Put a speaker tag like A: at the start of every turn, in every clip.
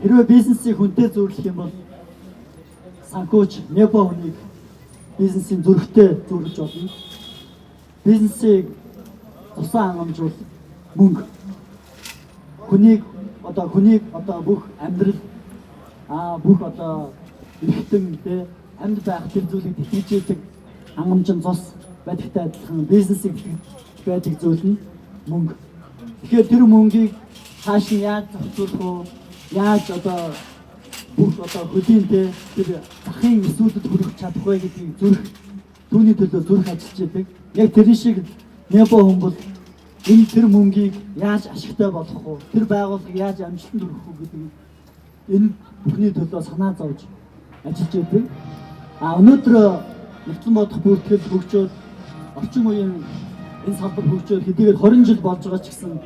A: хэрвээ бизнесийг хүнтэй зөвлөх юм бол санхүүч Непо хүнийг бизнесийн зүрхтэй зөвлөж болно. Бизнесийг тусаа хангамжуул мөнгө. Хүнийг одоо бүх амьдрал бүх одоо эрхтэн тэ амьд байх тэр зүйлийг тэтгэжүүлдэг хангамжин цус байдагтай адилхан бизнесийг байдаг зүйл нь мөнгө. Тэгэхээр тэр мөнгийг цааш нь яаж зохицуулах вэ? Яаж одоо бүх одоо хөдөлгөөнтэй тэр захын эсвүүдэд хүрэх чадах вэ гэдгийг зүрх түүний төлөө зүрх ажиллаж байдаг. Яг тэр шиг Непо хүн бол энэ тэр мөнгийг яаж ашигтай болгох вэ? Тэр байгууллагыг яаж амжилтанд хүргэх вэ гэдэг энэ бүхний төлөө санаа зовж ажиллаж байдаг. Өнөөдөр нэгтлэн бодох бүртгэл хөгжөөд орчин үеийн энэ салбар хөгжөөд хэдийгээр 20 жил болж байгаа ч гэсэн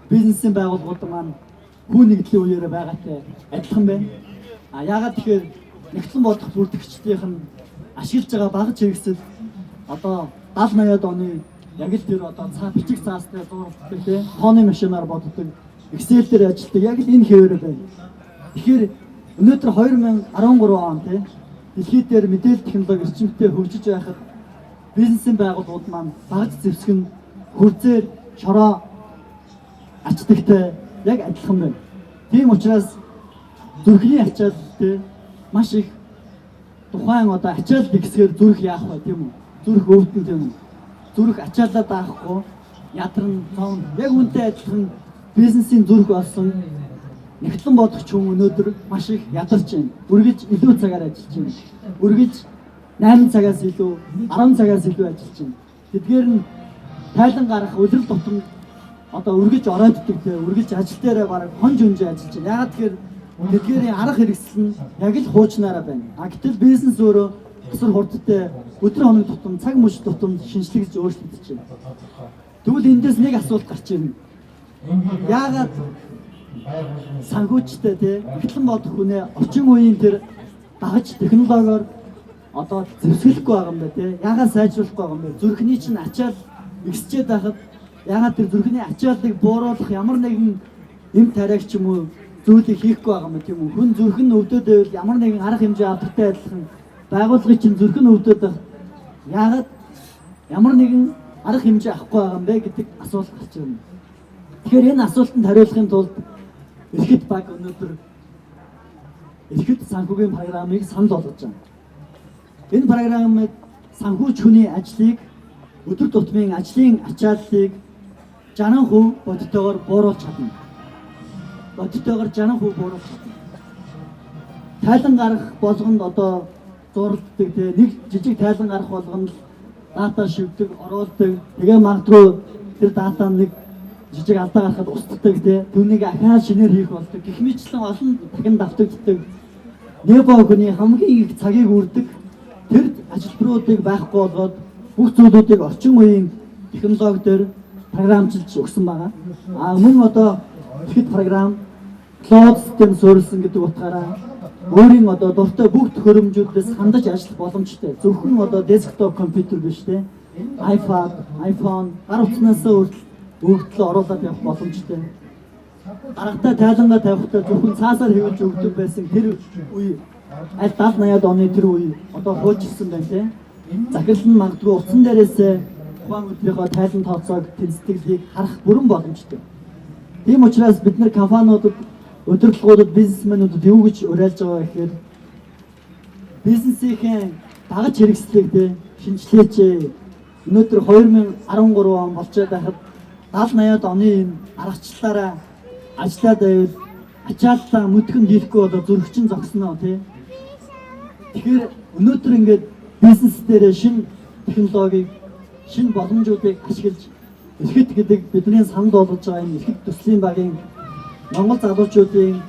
A: бизнесийн байгууллагууд маань хүн нэгдлийн үеэрээ байгаатай адилхан байна. Яагаад тэгэхээр нэгтлэн бодох бүртгэгчдийнх нь ашиглаж байгаа багц хэрэгсэл одоо 70-80-аад оны яг л тэр одоо бичиг цаастай зурагтай тий тооны машинаар боддог Excel дээр ажилладаг яг л энэ хэвээр байна. Тэгэхээр өнөөдөр 2013 он тий дэлхийд дээр мэдээлэл технологи эрчимтэй хөгжиж байхад бизнесийн байгууллагууд маань багц зэвсэг нь хурцээр шороо ачдагтай яг адилхан байна. Тийм учраас зүрхний ачааллтай маш их тухайн одоо ачаалл ихсгээр зүрх яах вэ тийм үү? Зүрх өвдөн тийм үү? Зүрх ачаалаад авахгүй ядарн цон яг үнтэй адилхан бизнесийн зүрх болсон нэгтлэн бодох хүн өнөөдөр маш их ядарч байна. Үргэлж илүү цагаар ажиллаж байна. Үргэлж 8 цагаас илүү 10 цагаас илүү ажиллаж байна. Тэдгээр нь тайлан гарах өдрөл тутам одоо үргэлж орооддаг те үргэлж ажил дээр бараг хонж өнжөө ажиллаж байна. Яагаад тэгэхээр тэдгээрийн арга хэрэгсэл нь яг л хуучнаараа байна. Гэтэл бизнес өөрөө өсөр хурдтай өдөр хоног тутам цаг мөч тутам шинжлэгж өөрчлөгдөж байна. Тэгвэл эндээс нэг асуулт гарч ирнэ. Яагаад санхүүчтэй те нэгтлэн бодох хүнээ орчин үеийн тэр дагаж технологиор одоо зэвсгэлэхгүй байгаа юм байна те. Яагаад сайжруулахгүй байгаа юм бэ? Зүрхний чинь ачаал ихсчээд байхад яагаад тэр зүрхний ачааллыг бууруулах ямар нэгэн эм тариаг ч юм уу зүйлийг хийхгүй байгаа юм тийм үү? Хүн зүрх нь өвдөд байвал ямар нэгэн арга хэмжээ авдагтай адилхан байгууллагын чинь зүрх нь өвдөд байх. Яагаад ямар нэгэн арга хэмжээ авахгүй байгаа юм бэ гэдэг асуулт гарч ирнэ. Тэгэхээр энэ асуултанд хариулахын тулд Эрхэт баг өнөөдөр Эрхэт санхүүгийн программыг санал болгож байна. Энэ программд санхүүч хүний ажлыг өдөр тутмын ажлын ачааллыг 60% бодитойгоор бууруулж чадна. Бодитойгоор 60% бууруулж чадна. Тайлан гарах болгонд одоо зурладаг те нэг жижиг тайлан гарах болгонд дата шивдэг, оруулдаг. Тэгээ магадгүй тэр дата нэг жижиг алдаа гарахад устдаг те түүнийг ахаа шинээр хийх болдог. Гэх мэтлэн олон дахин давтагддаг. Непо хүний хамгийн их цагийг үрдэг тэр ажилтнуудыг байхгүй болгоод бүх зүйлүүдийг орчин үеийн технологи дээр програмчилж өгсөн байгаа. Мөн одоо ихэд програм cloud system суурилсан гэдэг утгаараа өөрийн одоо дуртай бүх төхөөрөмжүүдээс хандаж ажиллах боломжтой. Зөвхөн одоо десктоп компьютер биш те iPad, iPhone гар утснаас өгдөл оруулаад явах боломжтой. Дараатай тайлангаа тавихтай зөвхөн цаасаар хэвлэж өгдөг байсан тэр үе аль 70-80-аад оны тэр үе одоо хуучилсан байна те. Захирал нь магадгүй утсан дээрээс тухайн өдрийнхөө тайлан тооцоог тэнцвэрлэгийг харах бүрэн боломжтой. Тийм учраас бид нар компаниудад удирдлагуудад бизнесмэнүүдэд юу гэж уриалж байгаа гэхээр бизнесийн дагаж хэрэгслийг те шинжилээч. Өнөөдөр 2013 он болж байхад 70-80-аад оны энэ аргачлалаараа ажиллаад байвал ачааллаа мүдхэн хийхгүй болоо зүрхчин зогсноо тий. Тэгэхээр өнөөдөр ингээд бизнес дээр шинэ технологиг, шинэ боломжуудыг ашиглаж Эрхэт гэдэг бидний санал болгож байгаа энэ Эрхэт төслийн багийн Монгол залуучуудын